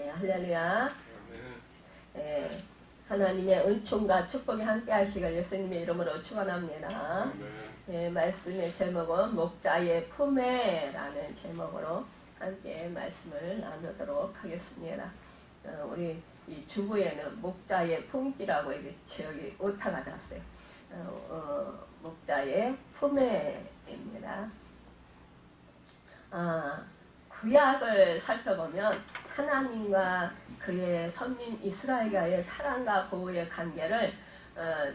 할렐루야. 예, 하나님의 은총과 축복이 함께 하시길 예수님의 이름으로 축원합니다. 예, 말씀의 제목은 목자의 품에라는 제목으로 함께 말씀을 나누도록 하겠습니다. 우리 이 주부에는 목자의 품기라고 이게 제목이 오타가 났어요. 목자의 품에입니다. 구약을 살펴보면 하나님과 그의 선민 이스라엘과의 사랑과 보호의 관계를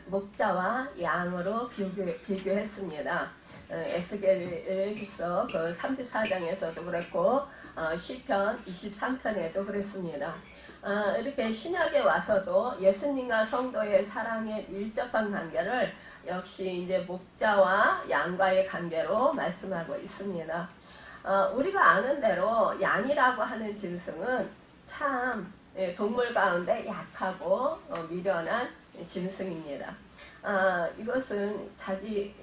목자와 양으로 비교했습니다. 에스겔서 그 34장에서도 그랬고 시편 23편에도 그랬습니다. 이렇게 신약에 와서도 예수님과 성도의 사랑의 밀접한 관계를 역시 이제 목자와 양과의 관계로 말씀하고 있습니다. 우리가 아는 대로 양이라고 하는 짐승은 참 동물 가운데 약하고 미련한 짐승입니다. 이것은 자기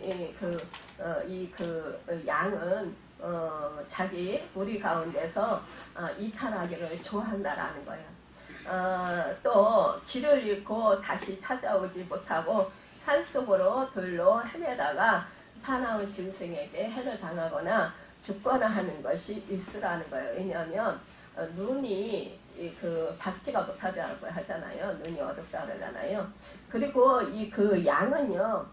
양은 자기 우리 가운데서 이탈하기를 좋아한다라는 거예요. 또 길을 잃고 다시 찾아오지 못하고 산속으로 들로 헤매다가 사나운 짐승에게 해를 당하거나 죽거나 하는 것이 있으라는 거예요. 왜냐하면 눈이 박지가 못하다고 하잖아요. 눈이 어둡다 그러잖아요. 그리고 그 양은요,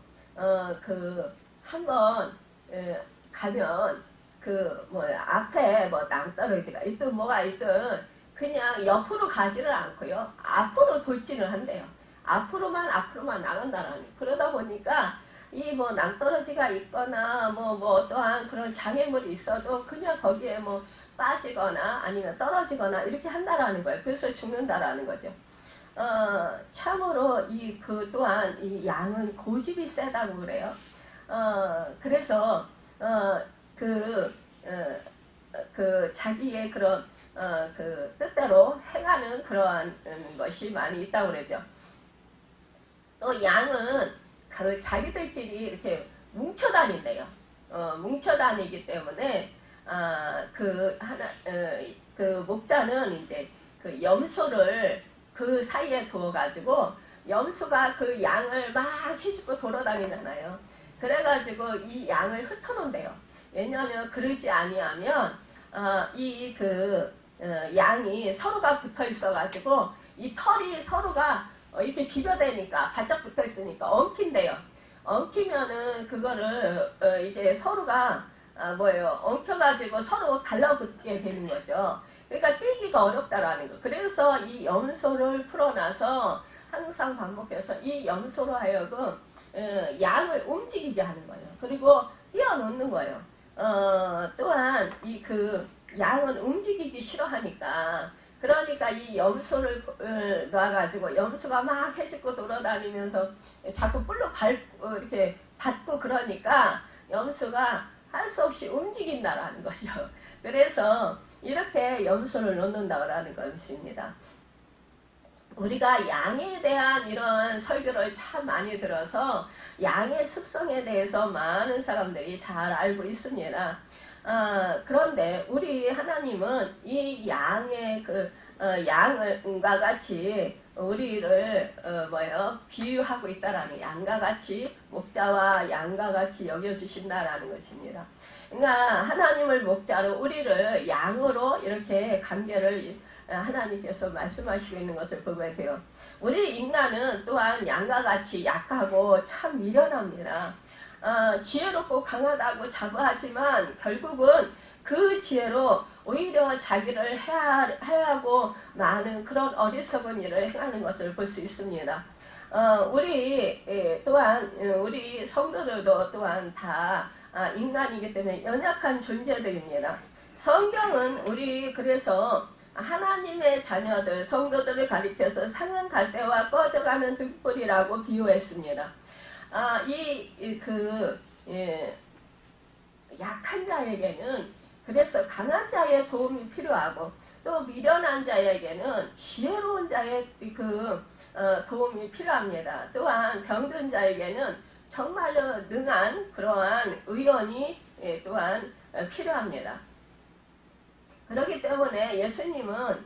한번 가면 앞에 낭떠러지가 있든 뭐가 있든 그냥 옆으로 가지를 않고요. 앞으로 돌진을 한대요. 앞으로만 나간다라는 거예요. 그러다 보니까 낭떠러지가 있거나 또한 그런 장애물이 있어도 그냥 거기에 빠지거나 아니면 떨어지거나 이렇게 한다라는 거예요. 그래서 죽는다라는 거죠. 참으로 또한 이 양은 고집이 세다고 그래요. 그래서 자기의 그런 뜻대로 행하는 그러한 것이 많이 있다고 그러죠. 또 양은 자기들끼리 이렇게 뭉쳐 다닌대요. 뭉쳐 다니기 때문에 목자는 이제 그 염소를 그 사이에 두어가지고 염소가 그 양을 막 해집고 돌아다니잖아요. 그래가지고 이 양을 흩어놓는데요. 왜냐하면 그러지 아니하면 양이 서로가 붙어 있어가지고 이 털이 서로가 이렇게 비벼대니까 바짝 붙어 있으니까 엉킨대요. 엉키면은 그거를 이게 서로가 엉켜가지고 서로 달라붙게 되는 거죠. 그러니까 떼기가 어렵다라는 거. 그래서 이 염소를 풀어놔서 항상 반복해서 이 염소로 하여금 양을 움직이게 하는 거예요. 그리고 띄워놓는 거예요. 또한 양은 움직이기 싫어하니까. 그러니까 이 염소를 놔가지고 염소가 막 해집고 돌아다니면서 자꾸 뿔로 이렇게 밟고 그러니까 염소가 할 수 없이 움직인다라는 거죠. 그래서 이렇게 염소를 놓는다라는 것입니다. 우리가 양에 대한 이런 설교를 참 많이 들어서 양의 습성에 대해서 많은 사람들이 잘 알고 있습니다. 그런데 우리 하나님은 이 양의 양과 같이 우리를 비유하고 있다라는 양과 같이 목자와 양과 같이 여겨주신다라는 것입니다. 그러니까 하나님을 목자로 우리를 양으로 이렇게 관계를 하나님께서 말씀하시고 있는 것을 보게 돼요. 우리 인간은 또한 양과 같이 약하고 참 미련합니다. 지혜롭고 강하다고 자부하지만 결국은 그 지혜로 오히려 자기를 해하고 많은 그런 어리석은 일을 행하는 것을 볼 수 있습니다. 우리 성도들도 또한 다 인간이기 때문에 연약한 존재들입니다. 성경은 그래서 하나님의 자녀들, 성도들을 가리켜서 상한 갈대와 꺼져가는 등불이라고 비유했습니다. 약한 자에게는 그래서 강한 자의 도움이 필요하고 또 미련한 자에게는 지혜로운 자의 도움이 필요합니다. 또한 병든 자에게는 정말로 능한 그러한 의원이 또한 필요합니다. 그렇기 때문에 예수님은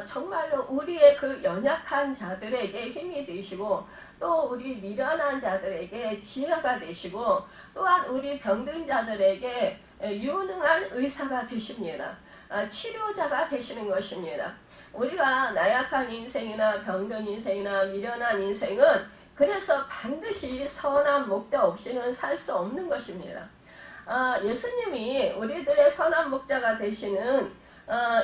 정말로 우리의 그 연약한 자들에게 힘이 되시고 또 우리 미련한 자들에게 지혜가 되시고 또한 우리 병든 자들에게 유능한 의사가 되십니다. 치료자가 되시는 것입니다. 우리가 나약한 인생이나 병든 인생이나 미련한 인생은 그래서 반드시 선한 목자 없이는 살 수 없는 것입니다. 예수님이 우리들의 선한 목자가 되시는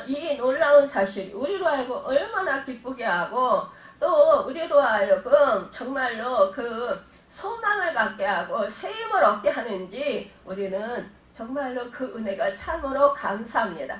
이 놀라운 사실이 우리로 하여금 얼마나 기쁘게 하고 또 우리로 하여금 정말로 그 소망을 갖게 하고 새 힘을 얻게 하는지 우리는 정말로 그 은혜가 참으로 감사합니다.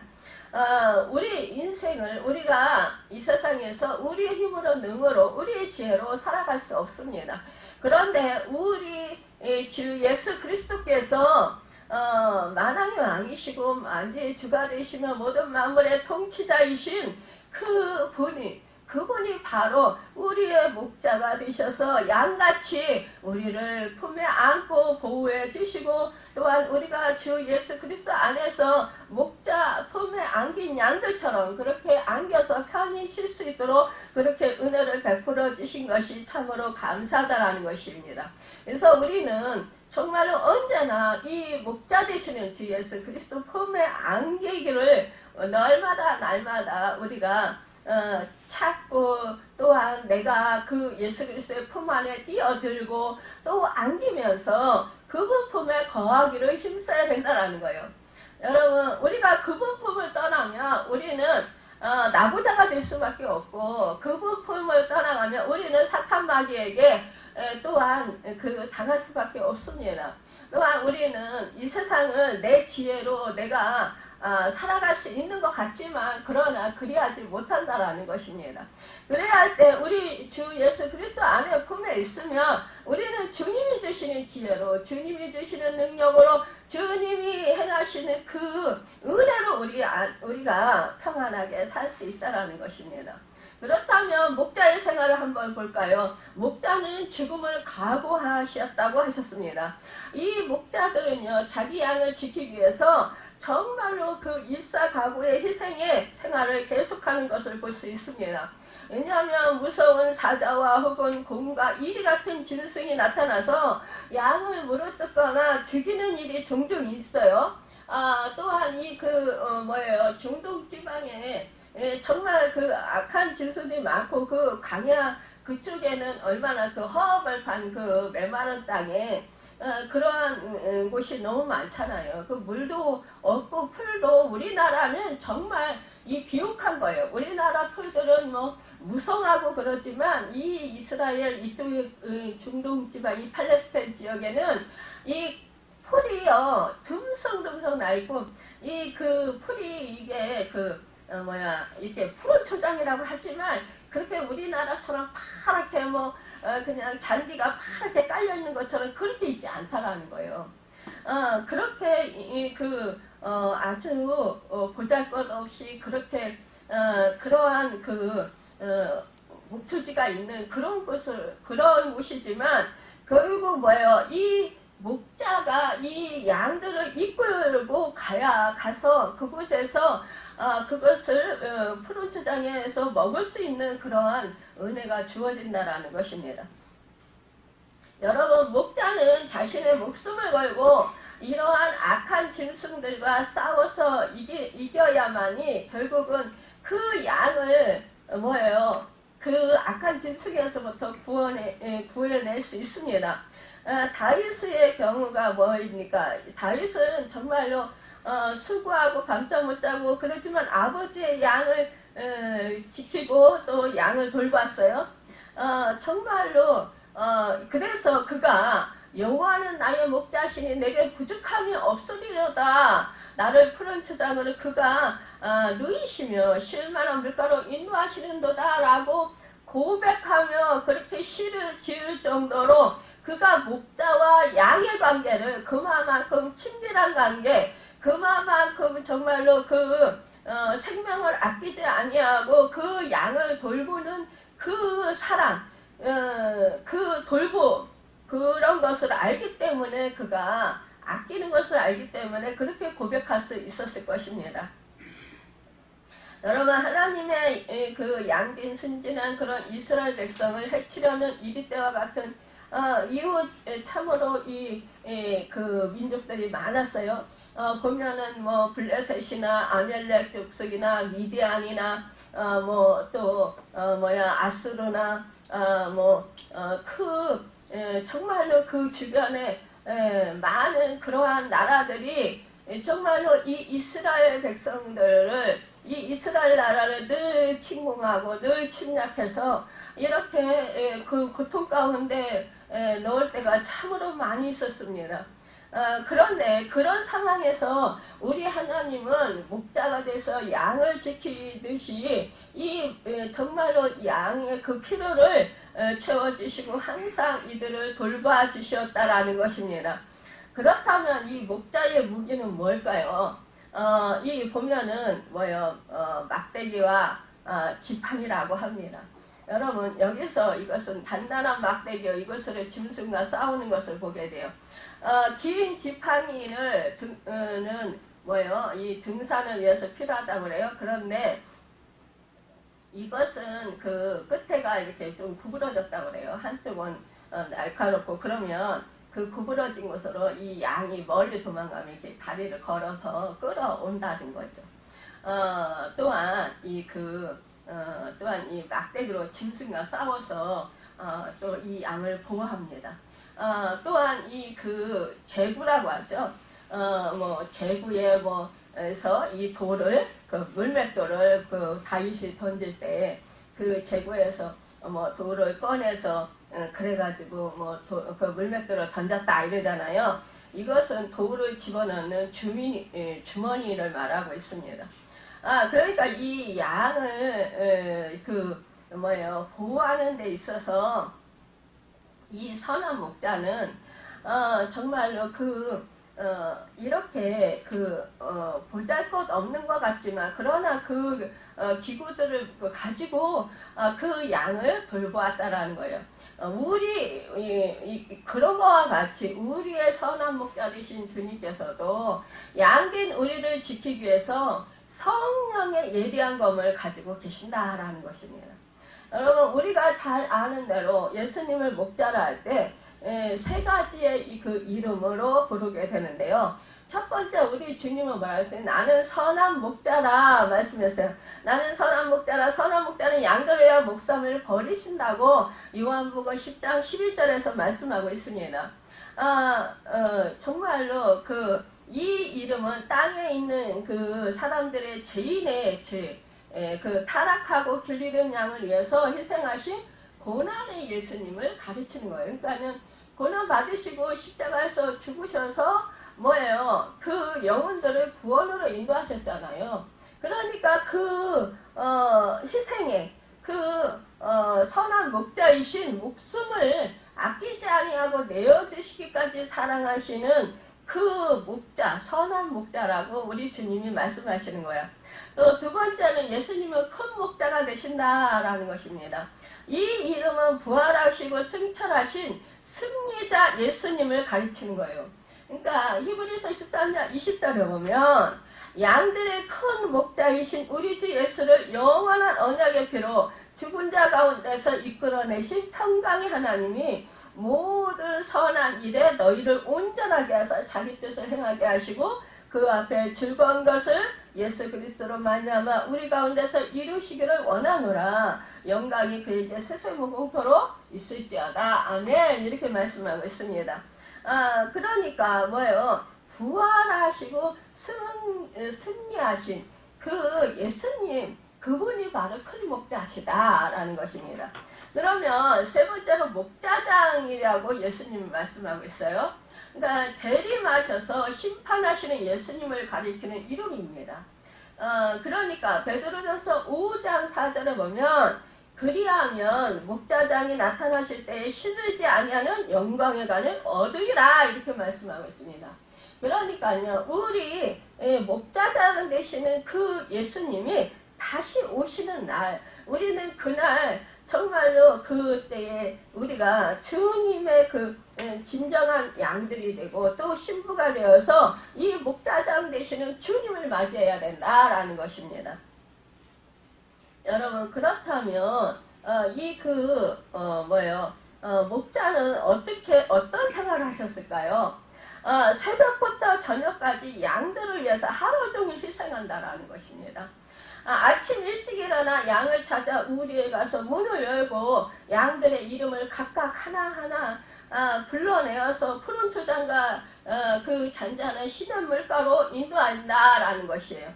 우리 인생을 우리가 이 세상에서 우리의 힘으로 능으로 우리의 지혜로 살아갈 수 없습니다. 그런데 우리 주 예수 그리스도께서 만왕의 왕이시고 만주의 주가 되시며 모든 만물의 통치자이신 그분이 바로 우리의 목자가 되셔서 양같이 우리를 품에 안고 보호해 주시고 또한 우리가 주 예수 그리스도 안에서 목자 품에 안긴 양들처럼 그렇게 안겨서 편히 쉴 수 있도록 그렇게 은혜를 베풀어 주신 것이 참으로 감사하다라는 것입니다. 그래서 우리는 정말로 언제나 이 목자 되시는 주 예수 그리스도 품에 안기기를 날마다 우리가 찾고 또한 내가 그 예수 그리스도의 품 안에 뛰어들고 또 안기면서 그분 품에 거하기를 힘써야 된다는 거예요. 여러분 우리가 그분 품을 떠나면 우리는 나부자가 될 수밖에 없고 그분 품을 떠나가면 우리는 사탄 마귀에게 또한 당할 수밖에 없습니다. 또한 우리는 이 세상을 내 지혜로 내가 살아갈 수 있는 것 같지만 그러나 그리하지 못한다라는 것입니다. 그래야 할 때 우리 주 예수 그리스도 안에 품에 있으면 우리는 주님이 주시는 지혜로 주님이 주시는 능력으로 주님이 행하시는 그 은혜로 우리가 평안하게 살 수 있다라는 것입니다. 그렇다면 목자의 생활을 한번 볼까요? 목자는 죽음을 각오하셨다고 하셨습니다. 이 목자들은요 자기 양을 지키기 위해서 정말로 그 일사각오의 희생의 생활을 계속하는 것을 볼 수 있습니다. 왜냐하면 무서운 사자와 혹은 곰과 이리 같은 짐승이 나타나서 양을 물어뜯거나 죽이는 일이 종종 있어요. 또한 중동 지방에 정말 그 악한 짐승들이 많고 그 강야 그쪽에는 얼마나 그 허업을 판 그 메마른 땅에 그러한 곳이 너무 많잖아요. 그 물도 없고 풀도 우리나라는 정말 이 비옥한 거예요. 우리나라 풀들은 뭐 무성하고 그렇지만 이 이스라엘 이쪽의 중동 지방 이 팔레스타인 지역에는 이 풀이요 듬성듬성 나 있고 이 그 풀이 이게 이렇게 푸른 초장이라고 하지만 그렇게 우리나라처럼 파랗게 그냥 잔디가 파랗게 깔려 있는 것처럼 그렇게 있지 않다라는 거예요. 그렇게 아주 보잘것없이 그렇게 그러한 목초지가 있는 그런 곳이지만 결국 이 목자가 이 양들을 이끌고 가서 그곳에서 그것을 푸른 초장에서 먹을 수 있는 그러한 은혜가 주어진다라는 것입니다. 여러분 목자는 자신의 목숨을 걸고 이러한 악한 짐승들과 싸워서 이겨야만이 결국은 그 양을 그 악한 짐승에서부터 구해낼 수 있습니다. 다윗의 경우가 뭐입니까? 다윗은 정말로 수고하고 밤잠 못 자고 그렇지만 아버지의 양을 지키고 또 양을 돌봤어요. 정말로 그래서 그가 여호와는 나의 목자시니 내게 부족함이 없으리로다. 나를 푸른 초장으로 그가 누이시며 쉴만한 물가로 인도하시는도다 라고 고백하며 그렇게 시를 지을 정도로 그가 목자와 양의 관계를 그만큼 친밀한 관계, 그만큼 정말로 생명을 아끼지 아니하고 그 양을 돌보는 그 사랑, 그 돌보 그런 것을 알기 때문에 그가 아끼는 것을 알기 때문에 그렇게 고백할 수 있었을 것입니다. 여러분 하나님의 그 양긴 순진한 그런 이스라엘 백성을 해치려는 이집 때와 같은 이후 참으로 이 민족들이 많았어요. 보면은 뭐 블레셋이나 아멜렉 족속이나 미디안이나 또 아수르나 정말로 그 주변에 많은 그러한 나라들이 정말로 이 이스라엘 백성들을 이 이스라엘 나라를 늘 침공하고 늘 침략해서 이렇게 그 고통 가운데 넣을 때가 참으로 많이 있었습니다. 그런데 그런 상황에서 우리 하나님은 목자가 돼서 양을 지키듯이 정말로 양의 그 필요를 채워주시고 항상 이들을 돌봐주셨다라는 것입니다. 그렇다면 이 목자의 무기는 뭘까요? 이 보면은 막대기와 지팡이라고 합니다. 여러분 여기서 이것은 단단한 막대기요 이것으로 짐승과 싸우는 것을 보게 돼요. 긴 지팡이는 이 등산을 위해서 필요하다고 그래요. 그런데 이것은 그 끝에가 이렇게 좀 구부러졌다고 그래요. 한쪽은 날카롭고 그러면 그 구부러진 곳으로 이 양이 멀리 도망가면 이렇게 다리를 걸어서 끌어온다는 거죠. 또한 이 막대기로 짐승과 싸워서 또 이 양을 보호합니다. 또한 제구라고 하죠. 제구에서 이 돌을 물맷돌을 다윗이 던질 때 그 제구에서 돌을 꺼내서 그래가지고 그 물맷돌을 던졌다 이러잖아요. 이것은 돌을 집어넣는 주머니를 말하고 있습니다. 그러니까 이 양을 보호하는 데 있어서 이 선한 목자는 정말로 이렇게 보잘것 없는 것 같지만 그러나 기구들을 가지고 그 양을 돌보았다라는 거예요. 그런 것과 같이 우리의 선한 목자 되신 주님께서도 양된 우리를 지키기 위해서 성령의 예리한 검을 가지고 계신다라는 것입니다. 여러분 우리가 잘 아는 대로 예수님을 목자라 할 때 세 가지의 그 이름으로 부르게 되는데요. 첫 번째 우리 주님은 뭐라 했어요? 나는 선한 목자라 말씀했어요. 나는 선한 목자라. 선한 목자는 양들을 위하여 목숨을 버리신다고 요한복음 10장 11절에서 말씀하고 있습니다. 정말로 이 이름은 땅에 있는 그 사람들의 죄인의 타락하고 길 잃은 양을 위해서 희생하신 고난의 예수님을 가르치는 거예요. 그러니까는 고난 받으시고 십자가에서 죽으셔서 그 영혼들을 구원으로 인도하셨잖아요. 그러니까 희생에 선한 목자이신 목숨을 아끼지 아니하고 내어주시기까지 사랑하시는 그 목자, 선한 목자라고 우리 주님이 말씀하시는 거야. 또 두 번째는 예수님은 큰 목자가 되신다라는 것입니다. 이 이름은 부활하시고 승천하신 승리자 예수님을 가르치는 거예요. 그러니까 히브리서 13장 20절에 보면 양들의 큰 목자이신 우리 주 예수를 영원한 언약의 피로 죽은 자 가운데서 이끌어내신 평강의 하나님이 모든 선한 일에 너희를 온전하게 하사 자기 뜻을 행하게 하시고 그 앞에 즐거운 것을 예수 그리스도로 말미암아 우리 가운데서 이루시기를 원하노라. 영광이 그에게 세세무궁토록 있을지어다. 아멘. 이렇게 말씀하고 있습니다. 그러니까 부활하시고 승리하신 그 예수님, 그분이 바로 큰 목자시다라는 것입니다. 그러면 세 번째로 목자장이라고 예수님이 말씀하고 있어요. 그러니까 재림하셔서 심판하시는 예수님을 가리키는 이름입니다. 그러니까 베드로전서 5장 4절에 보면 그리하면 목자장이 나타나실 때에 시들지 아니하는 영광의 관을 얻으리라 이렇게 말씀하고 있습니다. 그러니까요 우리 목자장 되시는 그 예수님이 다시 오시는 날 우리는 그날 정말로 그때에 우리가 주님의 진정한 양들이 되고 또 신부가 되어서 이 목자장 되시는 주님을 맞이해야 된다라는 것입니다. 여러분 그렇다면 목자는 어떤 생활을 하셨을까요? 새벽부터 저녁까지 양들을 위해서 하루 종일 희생한다라는 것입니다. 아침 일찍 일어나 양을 찾아 우리에 가서 문을 열고 양들의 이름을 각각 하나하나 불러내어서 푸른 초장과 그 잔잔한 시냇 물가로 인도한다라는 것이에요.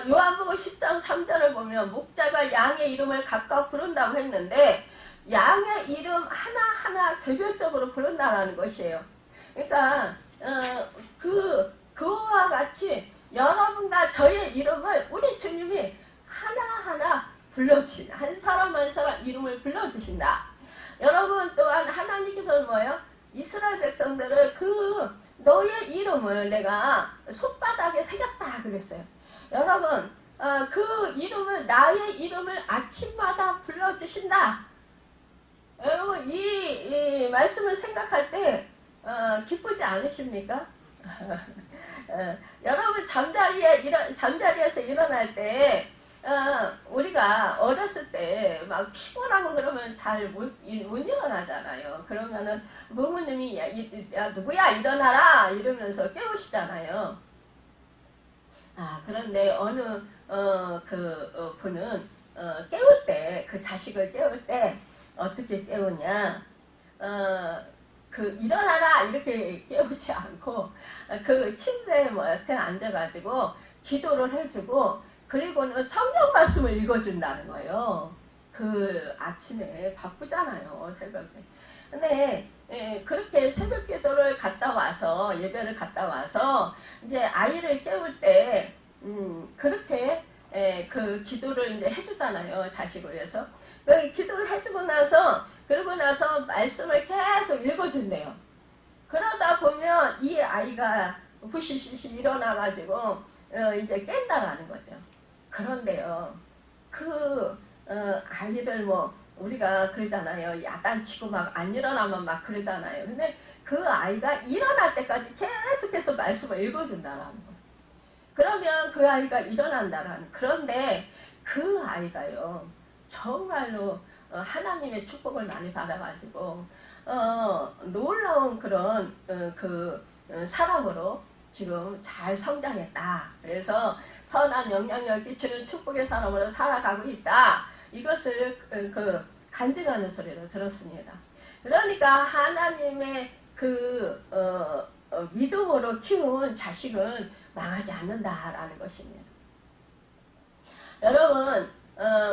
요한복음 10장 3절을 보면 목자가 양의 이름을 각각 부른다고 했는데 양의 이름 하나하나 개별적으로 부른다라는 것이에요. 그러니까 그와 같이 여러분과 저의 이름을 우리 주님이 하나하나 불러주신다. 한 사람 한 사람 이름을 불러주신다. 여러분 또한 하나님께서는 뭐예요? 이스라엘 백성들을 너의 이름을 내가 손바닥에 새겼다 그랬어요. 여러분 그 이름을 나의 이름을 아침마다 불러주신다. 여러분 이 말씀을 생각할 때 기쁘지 않으십니까? 여러분 잠자리에서 일어날 때 우리가 어렸을 때 막 피곤하고 그러면 잘 못 일어나잖아요. 그러면은 부모님이 야 누구야 일어나라 이러면서 깨우시잖아요. 그런데 어느 분은 깨울 때 그 자식을 깨울 때 어떻게 깨우냐? 일어나라 이렇게 깨우지 않고 그 침대에 옆에 앉아가지고 기도를 해주고 그리고는 성경 말씀을 읽어준다는 거예요. 그 아침에 바쁘잖아요, 새벽에. 근데 그렇게 새벽 기도를 갔다 와서 예배를 갔다 와서 이제 아이를 깨울 때 그렇게 그 기도를 이제 해주잖아요, 자식을 위해서. 기도를 해주고 나서 그러고 나서 말씀을 계속 읽어준대요. 그러다 보면 이 아이가 부시시시 일어나가지고 이제 깬다라는 거죠. 그런데요, 아이들 우리가 그러잖아요. 야단치고 막 안 일어나면 막 그러잖아요. 근데 그 아이가 일어날 때까지 계속해서 말씀을 읽어준다라는 거예요. 그러면 그 아이가 일어난다라는. 그런데 그 아이가요, 정말로 하나님의 축복을 많이 받아가지고 놀라운 그런 사람으로 지금 잘 성장했다. 그래서 선한 영향력 끼치는 축복의 사람으로 살아가고 있다. 이것을 간증하는 소리로 들었습니다. 그러니까 하나님의 믿음으로 키운 자식은 망하지 않는다라는 것입니다. 여러분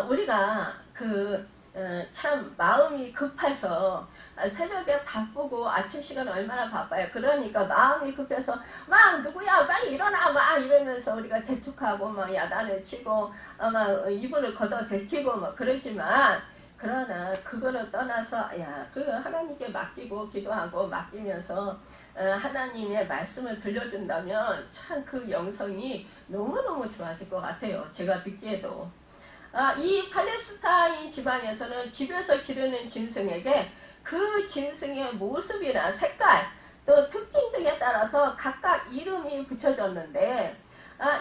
우리가 참 마음이 급해서 새벽에 바쁘고 아침 시간 얼마나 바빠요. 그러니까 마음이 급해서 막 누구야 빨리 일어나 막 이러면서 우리가 재촉하고 막 야단을 치고 막 이불을 걷어 대키고 막 그러지만 그러나 그거를 떠나서 하나님께 맡기고 기도하고 맡기면서 하나님의 말씀을 들려준다면 참 그 영성이 너무너무 좋아질 것 같아요. 제가 듣기에도. 이 팔레스타인 지방에서는 집에서 기르는 짐승에게 그 짐승의 모습이나 색깔 또 특징 등에 따라서 각각 이름이 붙여졌는데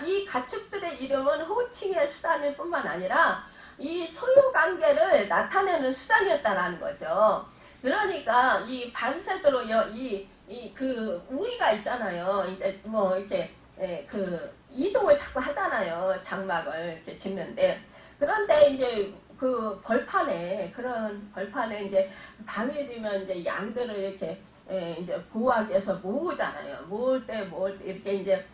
이 가축들의 이름은 호칭의 수단일 뿐만 아니라 이 소유관계를 나타내는 수단이었다라는 거죠. 그러니까 이 밤새도록 우리가 있잖아요. 이제 이렇게 이동을 자꾸 하잖아요. 장막을 이렇게 짓는데. 그런데 이제 그런 벌판에 이제 밤이 되면 이제 양들을 이렇게 이제 보호하기 위해서 모으잖아요. 모을 때 이렇게 이제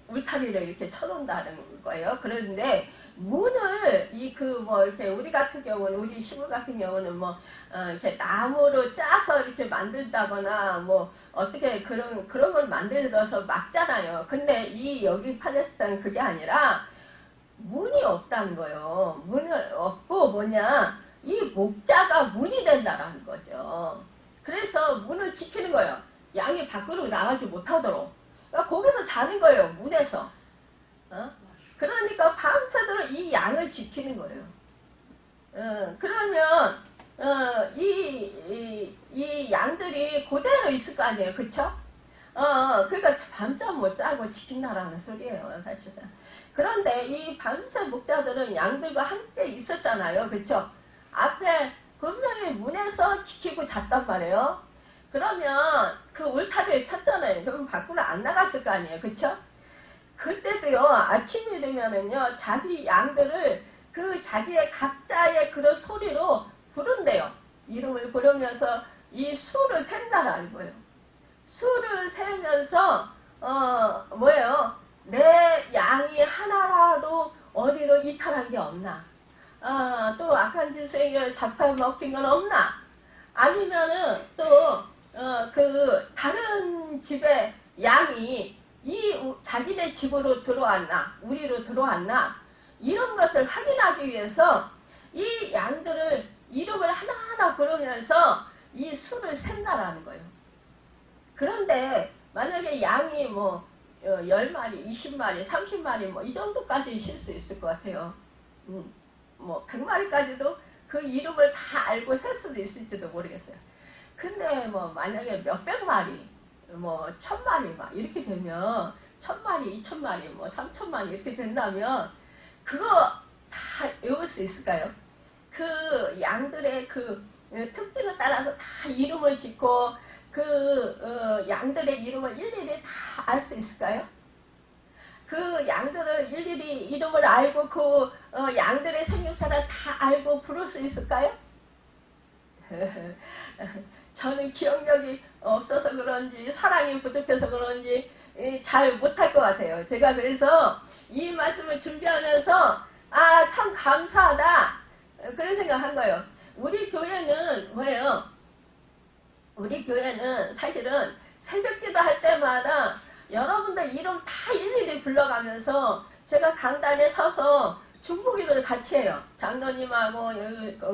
울타리를 이렇게 쳐놓는다는 거예요. 그런데 문을 이렇게 우리 같은 경우는 우리 시골 같은 경우는 이렇게 나무로 짜서 이렇게 만든다거나 어떻게 그런 걸 만들어서 막잖아요. 근데 여기 팔레스타인은 그게 아니라 문이 없다는 거예요. 문을 없고 이 목자가 문이 된다라는 거죠. 그래서 문을 지키는 거예요. 양이 밖으로 나가지 못하도록. 그러니까 거기서 자는 거예요. 문에서. 그러니까 밤새도록 이 양을 지키는 거예요. 그러면 이 양들이 그대로 있을 거 아니에요. 그쵸? 그러니까 밤잠 못 자고 지킨다라는 소리예요. 사실상. 그런데 이 밤새 목자들은 양들과 함께 있었잖아요. 그쵸? 앞에 분명히 문에서 지키고 잤단 말이에요. 그러면 그 울타리를 쳤잖아요. 그럼 밖으로 안 나갔을 거 아니에요. 그쵸? 그때도요, 아침이 되면은요, 자기 양들을 그 자기의 각자의 그런 소리로 부른대요. 이름을 부르면서 이 수를 센다라는 거예요. 수를 세면서, 뭐예요? 내 양이 하나라도 어디로 이탈한 게 없나? 또 악한 짓에 잡혀먹힌 건 없나? 아니면은 또, 그, 다른 집에 양이 자기네 집으로 들어왔나, 우리로 들어왔나, 이런 것을 확인하기 위해서 이 양들을 이름을 하나하나 부르면서 이 수를 센다라는 거예요. 그런데 만약에 양이 뭐 10마리, 20마리, 30마리 뭐 이 정도까지 쉴 수 있을 것 같아요. 뭐 100마리까지도 그 이름을 다 알고 셀 수도 있을지도 모르겠어요. 근데 뭐 만약에 몇백 마리, 뭐 1000마리 막 이렇게 되면 1000마리, 2000마리, 뭐 3000마리 이렇게 된다면 그거 다 외울 수 있을까요? 그 양들의 그 특징에 따라서 다 이름을 짓고 그 양들의 이름을 일일이 다 알 수 있을까요? 그 양들을 일일이 이름을 알고 그 양들의 생김새를 다 알고 부를 수 있을까요? 저는 기억력이 없어서 그런지 사랑이 부족해서 그런지 잘 못할 것 같아요. 제가 그래서 이 말씀을 준비하면서 참 감사하다 그런 생각한 거예요. 우리 교회는 뭐예요? 우리 교회는 사실은 새벽기도 할 때마다 여러분들 이름 다 일일이 불러가면서 제가 강단에 서서 중보기도를 같이 해요. 장로님하고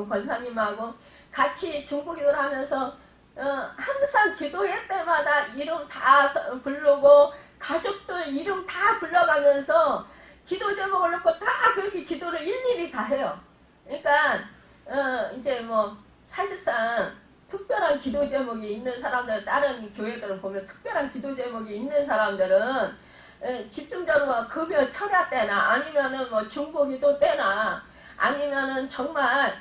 권사님하고 같이 중보기도를 하면서 항상 기도회 때마다 이름 다 부르고 가족들 이름 다 불러가면서 기도 제목을 놓고 다 그렇게 기도를 일일이 다 해요. 그러니까 이제 뭐 사실상 특별한 기도 제목이 있는 사람들, 다른 교회들을 보면 특별한 기도 제목이 있는 사람들은 집중적으로 금요 철야 때나 아니면은 뭐 중보기도 때나 아니면은 정말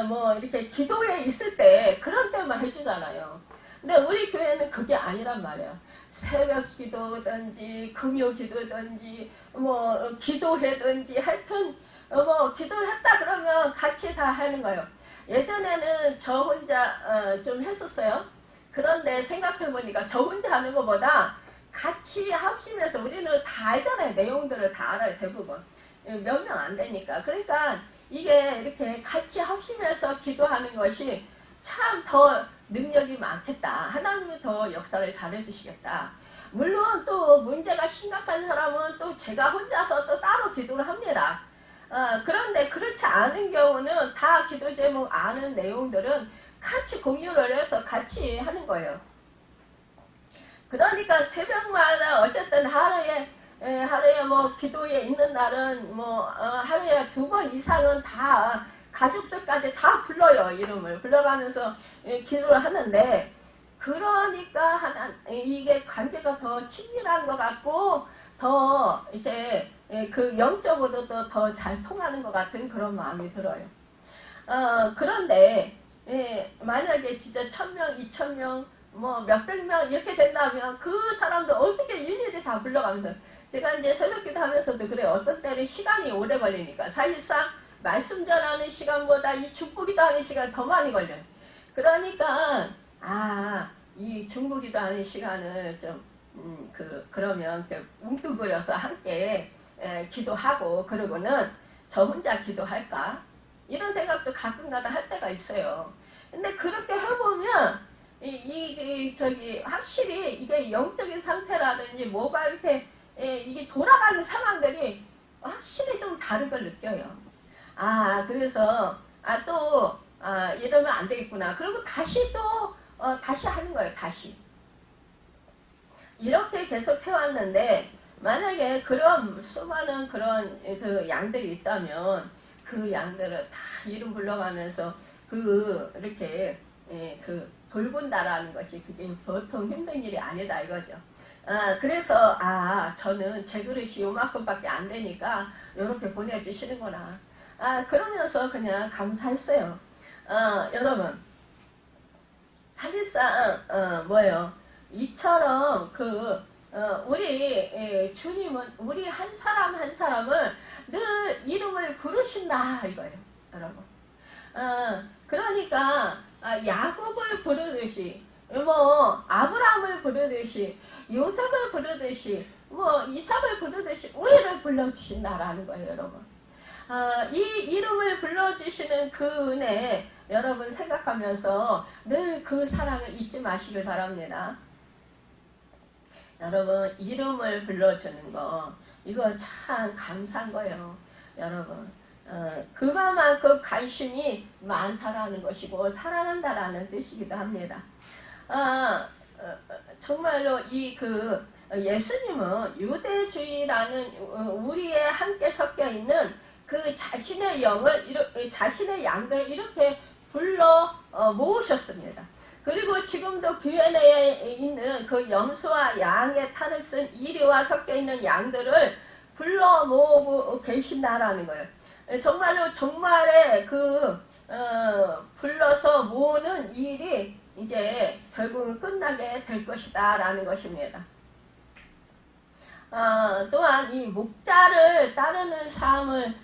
뭐 이렇게 기도에 있을 때 그런 때만 해주잖아요. 근데 우리 교회는 그게 아니란 말이에요. 새벽 기도든지 금요 기도든지 뭐 기도회든지 하여튼 뭐 기도를 했다 그러면 같이 다 하는 거예요. 예전에는 저 혼자 좀 했었어요. 그런데 생각해보니까 저 혼자 하는 것보다 같이 합심해서 우리는 다 알잖아요. 내용들을 다 알아요. 대부분. 몇 명 안 되니까. 그러니까 이게 이렇게 같이 합심해서 기도하는 것이 참 더 능력이 많겠다. 하나님이 더 역사를 잘해주시겠다. 물론 또 문제가 심각한 사람은 또 제가 혼자서 또 따로 기도를 합니다. 그런데 그렇지 않은 경우는 다 기도 제목 아는 내용들은 같이 공유를 해서 같이 하는 거예요. 그러니까 새벽마다 어쨌든 하루에 뭐 기도에 있는 날은 뭐 하루에 2번 이상은 다 가족들까지 다 불러요. 이름을 불러가면서 기도를 하는데 그러니까 이게 관계가 더 친밀한 것 같고 더 이렇게 그 영적으로도 더 잘 통하는 것 같은 그런 마음이 들어요. 그런데 만약에 진짜 1000명, 2000명, 뭐 몇백 명 이렇게 된다면 그 사람들 어떻게 일일이 다 불러가면서 제가 이제 새벽기도 하면서도 그래요. 어떤 때는 시간이 오래 걸리니까 사실상 말씀 전하는 시간보다 이 중보기도 하는 시간이 더 많이 걸려요. 그러니까 이 중보기도 하는 시간을 좀 그러면 뭉뚱그려서 함께 기도하고 그러고는 저 혼자 기도할까? 이런 생각도 가끔가다 할 때가 있어요. 근데 그렇게 해보면 확실히 이게 영적인 상태라든지 뭐가 이렇게 이게 돌아가는 상황들이 확실히 좀 다른 걸 느껴요. 그래서 이러면 안 되겠구나. 그리고 다시 다시 하는 거예요. 다시. 이렇게 계속 해왔는데 만약에 그런 수많은 그런 그 양들이 있다면 그 양들을 다 이름 불러가면서 이렇게 돌본다라는 것이 그게 보통 힘든 일이 아니다 이거죠. 그래서 저는 제 그릇이 요만큼밖에 안 되니까 이렇게 보내주시는구나. 그러면서 그냥 감사했어요. 여러분 사실상 뭐예요? 이처럼 우리 주님은 우리 한 사람 한 사람을 늘 이름을 부르신다 이거예요, 여러분. 그러니까 야곱을 부르듯이 뭐 아브라함을 부르듯이 요셉을 부르듯이 뭐 이삭을 부르듯이 우리를 불러주신다라는 거예요, 여러분. 이 이름을 불러주시는 그 은혜 여러분 생각하면서 늘 그 사랑을 잊지 마시길 바랍니다. 여러분 이름을 불러주는 거 이거 참 감사한 거예요, 여러분. 그만큼 관심이 많다라는 것이고 사랑한다라는 뜻이기도 합니다. 정말로 예수님은 유대주의라는 우리에 함께 섞여 있는 그 자신의 자신의 양들을 이렇게 불러 모으셨습니다. 그리고 지금도 교회 내에 있는 그 염소와 양의 탈을 쓴 이리와 섞여 있는 양들을 불러 모으고 계신다라는 거예요. 정말로 정말에 불러서 모으는 일이 이제 결국은 끝나게 될 것이다 라는 것입니다. 또한 이 목자를 따르는 삶을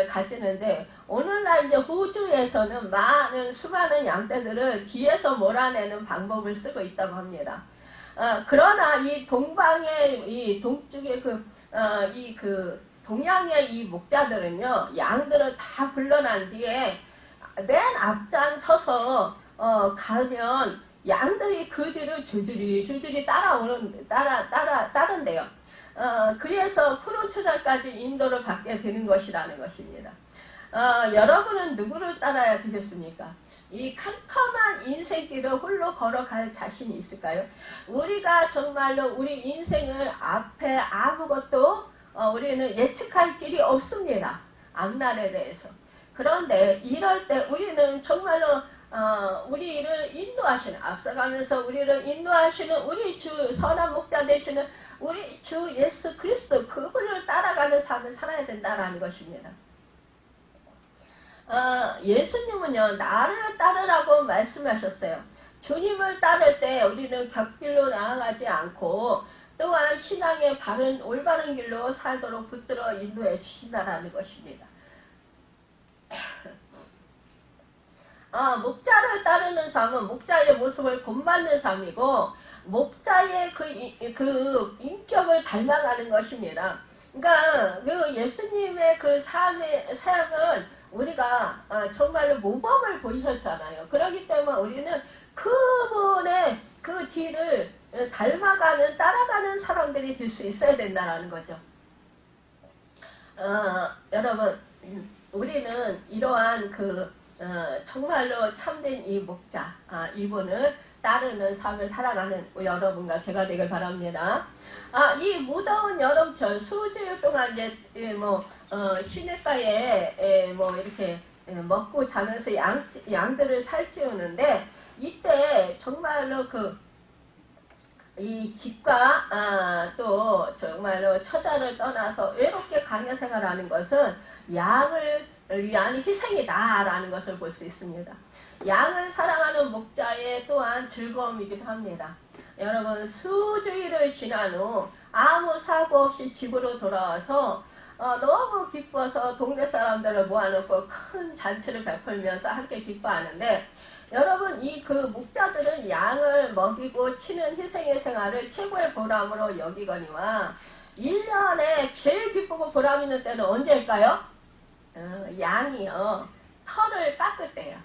가지는데 오늘날 이제 호주에서는 수많은 양떼들을 뒤에서 몰아내는 방법을 쓰고 있다고 합니다. 그러나 이 동방의 동쪽의 동양의 이 목자들은요, 양들을 다 불러난 뒤에 맨 앞장 서서 가면 양들이 그 뒤를 줄줄이 따른대요. 그래서 푸른 초장까지 인도를 받게 되는 것이라는 것입니다. 여러분은 누구를 따라야 되겠습니까? 이 캄캄한 인생길을 홀로 걸어갈 자신이 있을까요? 우리가 정말로 우리 인생을 앞에 아무것도 우리는 예측할 길이 없습니다. 앞날에 대해서. 그런데 이럴 때 우리는 정말로 우리를 인도하시는, 앞서가면서 우리를 인도하시는 우리 주 선한 목자 되시는 우리 주 예수 그리스도 그분을 따라가는 삶을 살아야 된다는 것입니다. 예수님은요, 나를 따르라고 말씀하셨어요. 주님을 따를 때 우리는 곁길로 나아가지 않고 또한 신앙의 올바른 길로 살도록 붙들어 인도해 주신다라는 것입니다. 목자를 따르는 삶은 목자의 모습을 본받는 삶이고 목자의 그 인격을 닮아가는 것입니다. 그러니까 그 예수님의 그 삶을 우리가 정말로 모범을 보이셨잖아요. 그렇기 때문에 우리는 그분의 그 뒤를 따라가는 사람들이 될 수 있어야 된다는 거죠. 여러분, 우리는 이러한 정말로 참된 이 목자, 이분을 따르는 삶을 살아가는 여러분과 제가 되길 바랍니다. 이 무더운 여름철 수주일 동안 이제 시냇가에 이렇게 먹고 자면서 양들을 살찌우는데 이때 정말로 이 집과 또 정말로 처자를 떠나서 외롭게 광야 생활하는 것은 양을 위한 희생이다라는 것을 볼 수 있습니다. 양을 사랑하는 목자의 또한 즐거움이기도 합니다. 여러분, 수주일을 지난 후 아무 사고 없이 집으로 돌아와서 너무 기뻐서 동네 사람들을 모아놓고 큰 잔치를 베풀면서 함께 기뻐하는데, 여러분, 목자들은 양을 먹이고 치는 희생의 생활을 최고의 보람으로 여기거니와 1년에 제일 기쁘고 보람 있는 때는 언제일까요? 양이요, 털을 깎을 때요.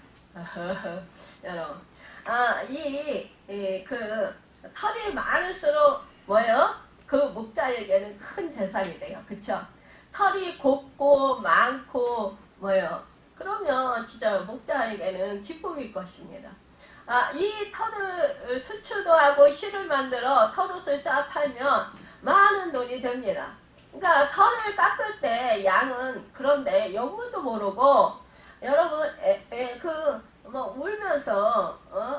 여러분, 털이 많을수록 그 목자에게는 큰 재산이 돼요. 그쵸? 털이 곱고 많고 그러면 진짜 목자에게는 기쁨일 것입니다. 이 털을 수출도 하고 실을 만들어 털옷을 짜 팔면 많은 돈이 됩니다. 그러니까 털을 깎을 때 양은 그런데 영문도 모르고 여러분 울면서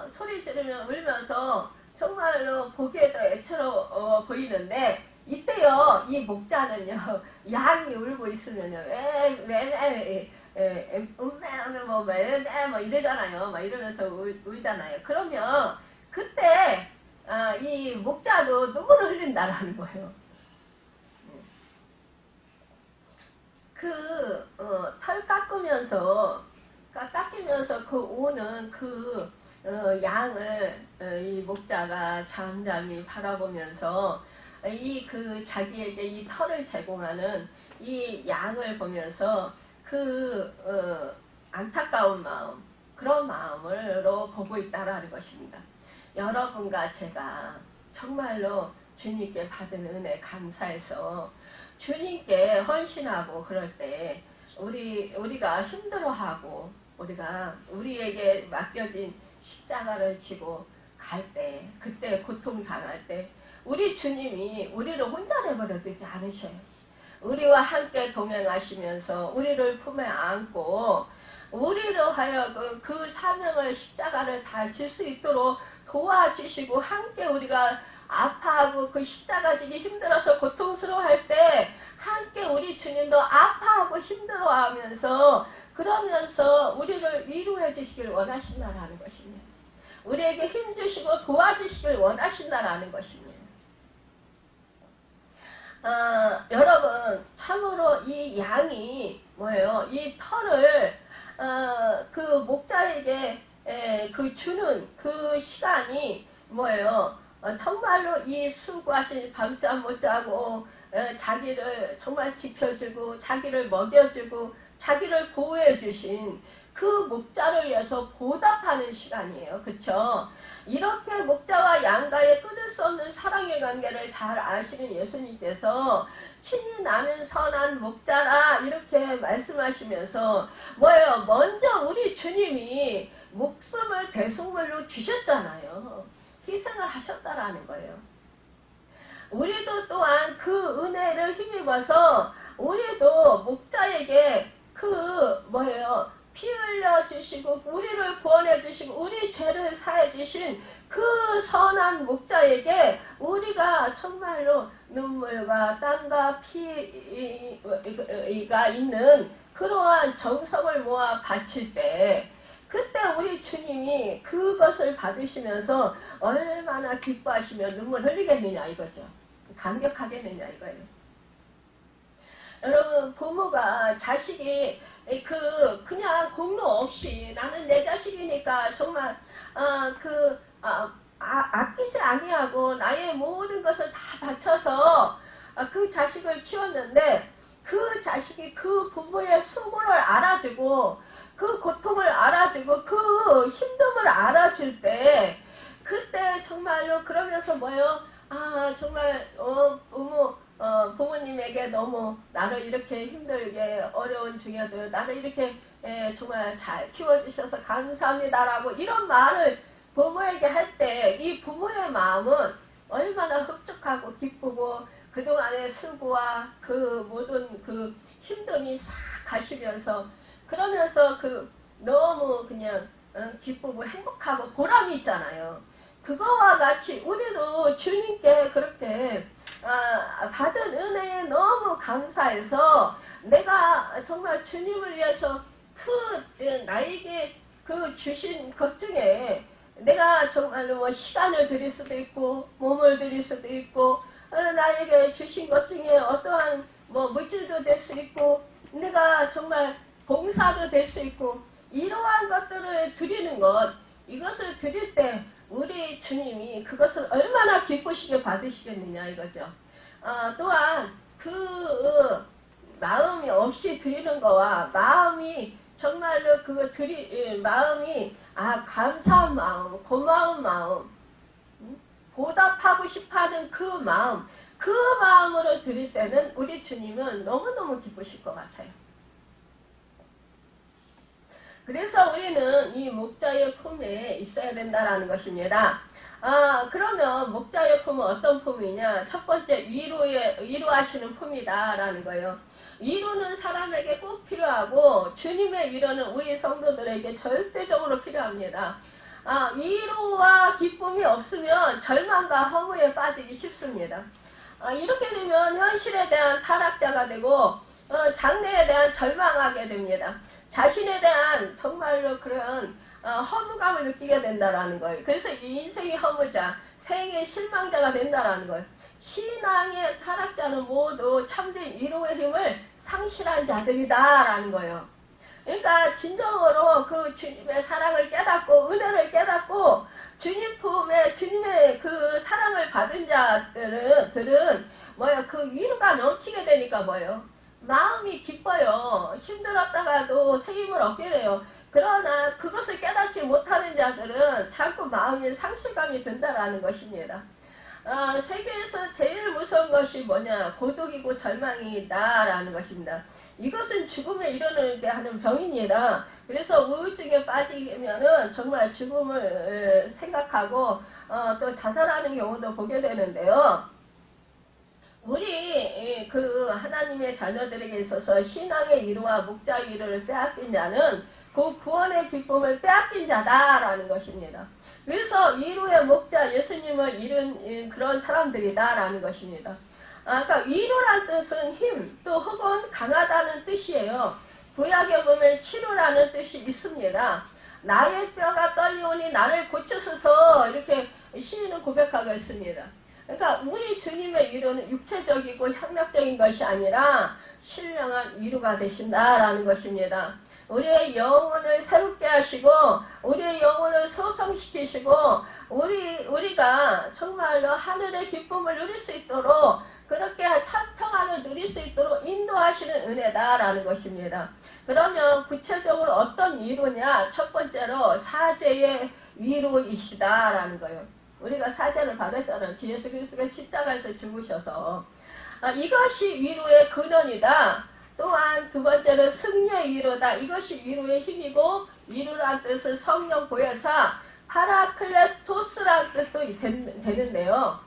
소리 지르면 울면서 정말로 보기에도 애처로워 보이는데 이때요 이 목자는요 양이 울고 있으면요 뭐 이러잖아요. 막 이러면서 울잖아요. 그러면 그때 이 목자도 눈물을 흘린다라는 거예요. 털 깎으면서 그 오는 양을 이 목자가 잠잠히 바라보면서 자기에게 이 털을 제공하는 이 양을 보면서 안타까운 마음, 그런 마음으로 보고 있다라는 것입니다. 여러분과 제가 정말로 주님께 받은 은혜 감사해서 주님께 헌신하고 그럴 때 우리가 힘들어하고 우리에게 맡겨진 십자가를 지고 갈 때, 그때 고통 당할 때 우리 주님이 우리를 혼자 내버려 두지 않으셔요. 우리와 함께 동행하시면서 우리를 품에 안고 우리로 하여금 그 사명을 십자가를 다 질 수 있도록 도와주시고 함께 우리가 아파하고 그 십자가 지기 힘들어서 고통스러워할 때 함께 우리 주님도 아파하고 힘들어하면서 그러면서 우리를 위로해 주시길 원하신다라는 것입니다. 우리에게 힘주시고 도와주시길 원하신다라는 것입니다. 여러분 참으로 이 양이 뭐예요? 이 털을 그 목자에게 주는 그 시간이 뭐예요? 정말로 이 수고하신 밤잠 못 자고 자기를 정말 지켜주고 자기를 먹여주고 자기를 보호해 주신 그 목자를 위해서 보답하는 시간이에요. 그쵸? 이렇게 목자와 양과의 끊을 수 없는 사랑의 관계를 잘 아시는 예수님께서 친히 나는 선한 목자라 이렇게 말씀하시면서 뭐예요? 먼저 우리 주님이 목숨을 대속물로 주셨잖아요. 희생을 하셨다라는 거예요. 우리도 또한 그 은혜를 힘입어서 우리도 목자에게 피 흘려주시고 우리를 구원해주시고 우리 죄를 사해주신 그 선한 목자에게 우리가 정말로 눈물과 땀과 피가 있는 그러한 정성을 모아 바칠 때 그때 우리 주님이 그것을 받으시면서 얼마나 기뻐하시며 눈물 흘리겠느냐 이거죠. 감격하겠느냐 이거예요. 여러분 부모가 자식이 그냥 공로 없이 나는 내 자식이니까 정말 아끼지 아니하고 나의 모든 것을 다 바쳐서 그 자식을 키웠는데 그 자식이 그 부모의 수고를 알아주고 그 고통을 알아주고 그 힘듦을 알아줄 때 그때 정말로 그러면서 뭐예요? 정말 부모님에게 너무 나를 이렇게 힘들게 어려운 중에도 나를 이렇게 정말 잘 키워주셔서 감사합니다라고 이런 말을 부모에게 할 때 이 부모의 마음은 얼마나 흡족하고 기쁘고 그동안의 수고와 그 모든 그 힘듦이 싹 가시면서 그러면서 너무 그냥 기쁘고 행복하고 보람이 있잖아요. 그거와 같이 우리도 주님께 그렇게 받은 은혜에 너무 감사해서 내가 정말 주님을 위해서 나에게 주신 것 중에 내가 정말로 시간을 드릴 수도 있고 몸을 드릴 수도 있고 나에게 주신 것 중에 어떠한 물질도 될 수 있고 내가 정말 봉사도 될 수 있고 이러한 것들을 드리는 것 이것을 드릴 때 우리 주님이 그것을 얼마나 기쁘시게 받으시겠느냐 이거죠. 또한 마음이 없이 드리는 거와 마음이 정말로 마음이 감사한 마음, 고마운 마음, 보답하고 싶어하는 그 마음으로 드릴 때는 우리 주님은 너무너무 기쁘실 것 같아요. 그래서 우리는 이 목자의 품에 있어야 된다라는 것입니다. 그러면 목자의 품은 어떤 품이냐? 첫 번째 위로하시는 품이다라는 거예요. 위로는 사람에게 꼭 필요하고 주님의 위로는 우리 성도들에게 절대적으로 필요합니다. 위로와 기쁨이 없으면 절망과 허무에 빠지기 쉽습니다. 이렇게 되면 현실에 대한 타락자가 되고 장래에 대한 절망하게 됩니다. 자신에 대한 정말로 그런 허무감을 느끼게 된다라는 거예요. 그래서 이 인생의 허무자, 생의 실망자가 된다라는 거예요. 신앙의 타락자는 모두 참된 위로의 힘을 상실한 자들이다라는 거예요. 그러니까 진정으로 그 주님의 사랑을 깨닫고 은혜를 깨닫고 주님 품에 주님의 그 사랑을 받은 자들은 뭐예요? 그 위로가 넘치게 되니까 뭐예요? 마음이 기뻐요. 힘들었다가도 새 힘을 얻게 돼요. 그러나 그것을 깨닫지 못하는 자들은 자꾸 마음에 상실감이 든다라는 것입니다. 세계에서 제일 무서운 것이 뭐냐? 고독이고 절망이다라는 것입니다. 이것은 죽음에 이르게 하는 병입니다. 그래서 우울증에 빠지면은 정말 죽음을 생각하고 또 자살하는 경우도 보게 되는데요. 우리 그 하나님의 자녀들에게 있어서 신앙의 위로와 목자 위로를 빼앗긴 자는 그 구원의 기쁨을 빼앗긴 자다라는 것입니다. 그래서 위로의 목자 예수님을 잃은 그런 사람들이다라는 것입니다. 그러니까 위로란 뜻은 힘, 또 혹은 강하다는 뜻이에요. 구약에 보면 치료라는 뜻이 있습니다. 나의 뼈가 떨리오니 나를 고쳐서서 이렇게 시인은 고백하고 있습니다. 그러니까 우리 주님의 위로는 육체적이고 향락적인 것이 아니라 신령한 위로가 되신다라는 것입니다. 우리의 영혼을 새롭게 하시고 우리의 영혼을 소성시키시고 우리가 정말로 하늘의 기쁨을 누릴 수 있도록 그렇게 참 평안을 누릴 수 있도록 인도하시는 은혜다라는 것입니다. 그러면 구체적으로 어떤 위로냐? 첫 번째로 사죄의 위로이시다라는 거예요. 우리가 사죄를 받았잖아요. 주 예수 그리스도가 십자가에서 죽으셔서 이것이 위로의 근원이다. 또한 두 번째는 승리의 위로다. 이것이 위로의 힘이고 위로란 뜻은 성령 보혜사 파라클레스토스라는 뜻도 되는데요.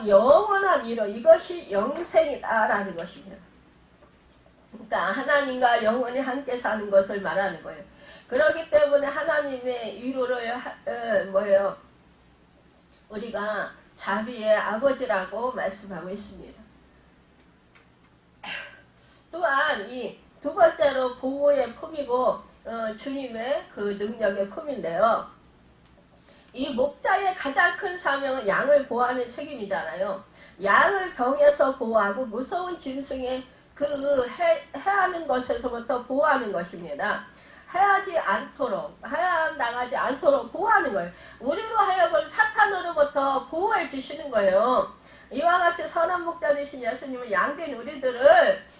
영원한 위로, 이것이 영생이다라는 것입니다. 그러니까 하나님과 영원히 함께 사는 것을 말하는 거예요. 그렇기 때문에 하나님의 위로를 우리가 자비의 아버지라고 말씀하고 있습니다. 또한 이 두 번째로 보호의 품이고 주님의 그 능력의 품인데요. 이 목자의 가장 큰 사명은 양을 보호하는 책임이잖아요. 양을 병에서 보호하고 무서운 짐승의 그 해하는 것에서부터 보호하는 것입니다. 해당하지 않도록 보호하는 거예요. 우리로 하여금 사탄으로부터 보호해 주시는 거예요. 이와 같이 선한 목자 되신 예수님은 양된 우리들을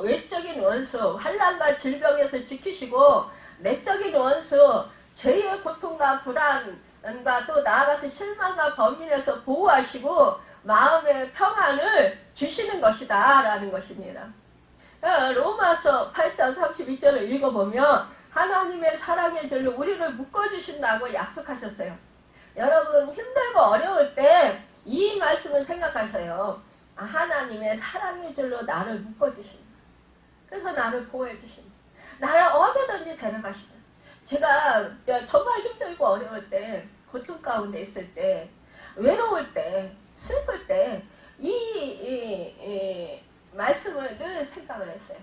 외적인 원수, 환난과 질병에서 지키시고 내적인 원수, 죄의 고통과 불안과 또 나아가서 실망과 범민에서 보호하시고 마음의 평안을 주시는 것이다 라는 것입니다. 로마서 8장 32절을 읽어보면 하나님의 사랑의 줄로 우리를 묶어주신다고 약속하셨어요. 여러분 힘들고 어려울 때 이 말씀을 생각하세요. 하나님의 사랑의 줄로 나를 묶어주신다. 그래서 나를 보호해주신다. 나를 어디든지 데려가신다. 제가 정말 힘들고 어려울 때, 고통 가운데 있을 때, 외로울 때, 슬플 때 이 말씀을 늘 생각을 했어요.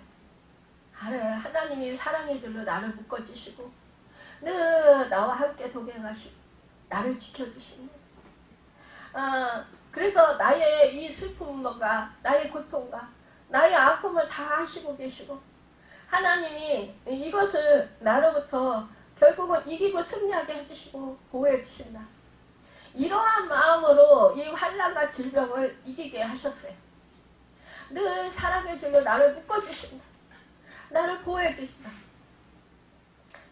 하나님이 사랑의 줄로 나를 묶어주시고 늘 나와 함께 동행하시고 나를 지켜주십니다. 그래서 나의 이 슬픔과 나의 고통과 나의 아픔을 다 하시고 계시고 하나님이 이것을 나로부터 결국은 이기고 승리하게 해주시고 보호해 주신다. 이러한 마음으로 이 환난과 질병을 이기게 하셨어요. 늘 사랑의 줄로 나를 묶어주신다. 나를 보호해 주신다.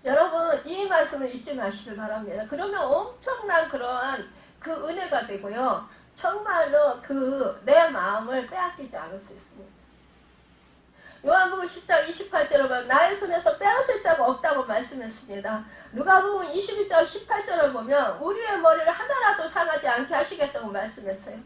여러분 이 말씀을 잊지 마시길 바랍니다. 그러면 엄청난 그러한 그 은혜가 되고요. 정말로 내 마음을 빼앗기지 않을 수 있습니다. 요한복음 10장 28절을 보면 나의 손에서 빼앗을 자가 없다고 말씀했습니다. 누가복음 21장 18절을 보면 우리의 머리를 하나라도 상하지 않게 하시겠다고 말씀했어요.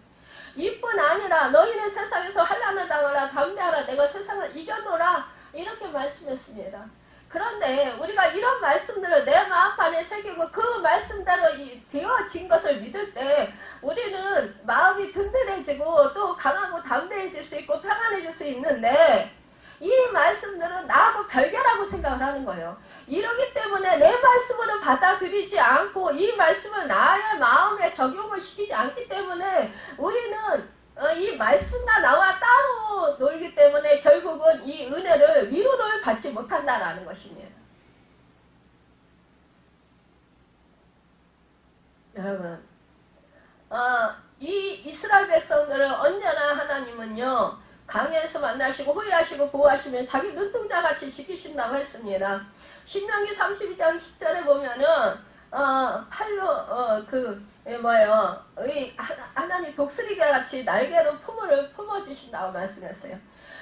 이뿐 아니라 너희는 세상에서 환난을 당하라 담대하라 내가 세상을 이겨노라 이렇게 말씀했습니다. 그런데 우리가 이런 말씀들을 내 마음판에 새기고 그 말씀대로 되어진 것을 믿을 때 우리는 마음이 든든해지고 또 강하고 담대해질 수 있고 평안해질 수 있는데 이 말씀들은 나하고 별개라고 생각을 하는 거예요. 이러기 때문에 내 말씀으로 받아들이지 않고 이 말씀을 나의 마음에 적용을 시키지 않기 때문에 우리는 이 말씀과 나와 따로 놀기 때문에 결국은 이 은혜를 위로를 받지 못한다라는 것입니다. 여러분, 이 이스라엘 백성들을 언제나 하나님은요 강에서 만나시고 호위하시고 보호하시면 자기 눈동자같이 지키신다고 했습니다. 신명기 32장 10절에 보면은 팔로 하나님 독수리가 같이 날개로 품어주신다고 말씀했어요.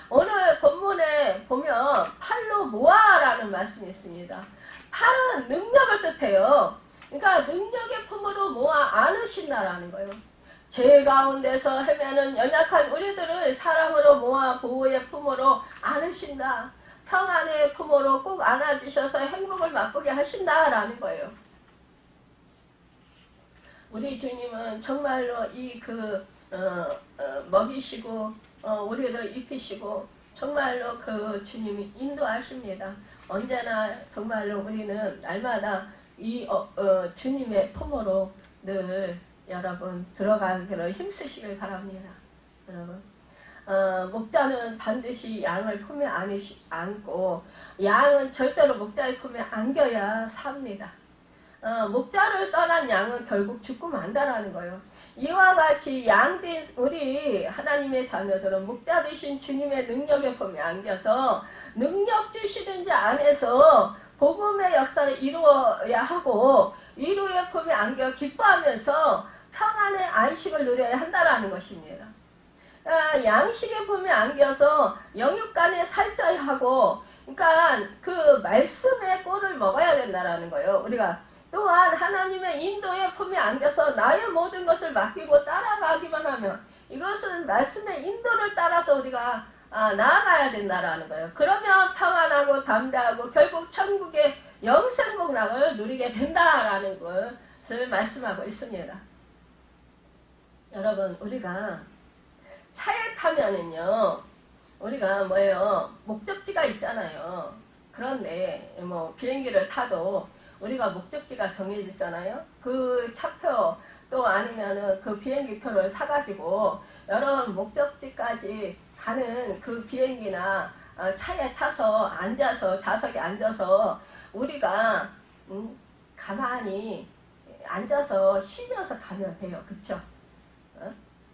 오늘 본문에 보면 팔로 모아라는 말씀이 있습니다. 팔은 능력을 뜻해요. 그러니까 능력의 품으로 모아 안으신다라는 거예요. 죄 가운데서 헤매는 연약한 우리들을 사랑으로 모아 보호의 품으로 안으신다. 평안의 품으로 꼭 안아주셔서 행복을 맛보게 하신다라는 거예요. 우리 주님은 정말로 먹이시고 우리를 입히시고 정말로 그 주님이 인도하십니다. 언제나 정말로 우리는 날마다 이 주님의 품으로 늘 여러분 들어가기를 힘쓰시길 바랍니다. 여러분 목자는 반드시 양을 품에 안고 양은 절대로 목자의 품에 안겨야 삽니다. 목자를 떠난 양은 결국 죽고 만다라는 거예요. 이와 같이 양된 우리 하나님의 자녀들은 목자 되신 주님의 능력의 품에 안겨서 능력 주시는 자 안에서 복음의 역사를 이루어야 하고 위로의 품에 안겨 기뻐하면서 평안의 안식을 누려야 한다라는 것입니다. 양식의 품에 안겨서 영육간에 살쪄야 하고 그러니까 그 말씀의 꼴을 먹어야 된다라는 거예요. 우리가 또한 하나님의 인도의 품에 안겨서 나의 모든 것을 맡기고 따라가기만 하면 이것은 말씀의 인도를 따라서 우리가 나아가야 된다라는 거예요. 그러면 평안하고 담대하고 결국 천국의 영생복락을 누리게 된다라는 것을 말씀하고 있습니다. 여러분 우리가 차에 타면은요 우리가 목적지가 있잖아요. 그런데 비행기를 타도 우리가 목적지가 정해졌잖아요. 그 차표 또 아니면은 그 비행기표를 사가지고 여러 목적지까지 가는 그 비행기나 차에 타서 앉아서 좌석에 앉아서 우리가 가만히 앉아서 쉬면서 가면 돼요. 그쵸?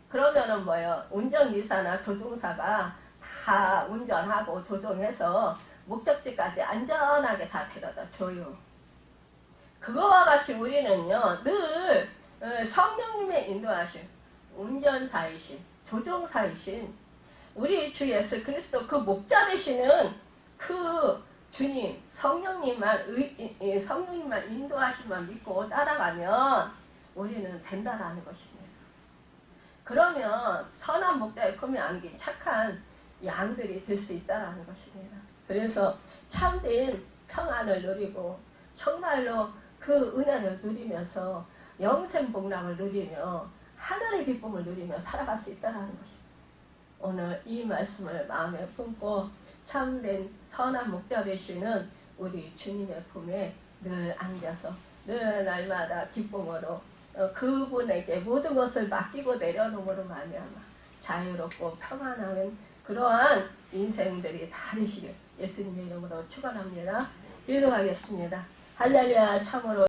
그러면은 운전기사나 조종사가 다 운전하고 조종해서 목적지까지 안전하게 다 데려다 줘요. 그거와 같이 우리는요 늘 성령님의 인도하심 운전사이신 조종사이신 우리 주 예수 그리스도 그 목자 되시는 그 주님 성령님만 인도하심만 믿고 따라가면 우리는 된다라는 것입니다. 그러면 선한 목자의 품에 안긴 착한 양들이 될 수 있다라는 것입니다. 그래서 참된 평안을 누리고 정말로 그 은혜를 누리면서 영생복락을 누리며 하늘의 기쁨을 누리며 살아갈 수 있다는 것입니다. 오늘 이 말씀을 마음에 품고 참된 선한 목자 되시는 우리 주님의 품에 늘 안겨서 늘 날마다 기쁨으로 그분에게 모든 것을 맡기고 내려놓음으로 말미암아 자유롭고 평안한 그러한 인생들이 다 되시길 예수님의 이름으로 축원합니다. 기도하겠습니다. 할렐루야. 참으로